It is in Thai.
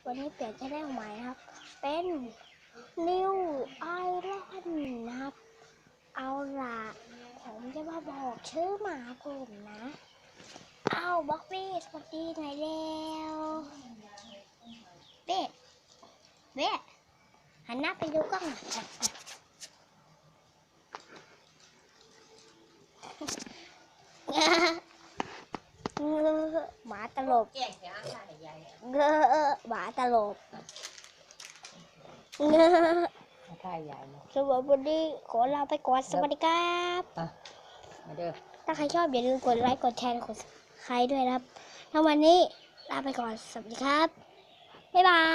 วันนี้เปลี่ยนชแนลใหม่นะครับ เป็นนิวไอรอนนะครับ เอาล่ะผมจะมาบอกชื่อหมาผมนะเอาบ็อกบี้สวัสดีหน่อยแล้วเบ๊เบ๊หันหน้าไปดูกล้องหน่อยหมาตลบหมาตลบถ่ายใหญ่เลย สวัสดีขอลาไปก่อนสวัสดีครับ มาเด้อ ถ้าใครชอบอย่าลืมกดไลค์กดแชร์กดใครด้วยนะครับแล้ววันนี้ลาไปก่อนสวัสดีครับบ๊ายบาย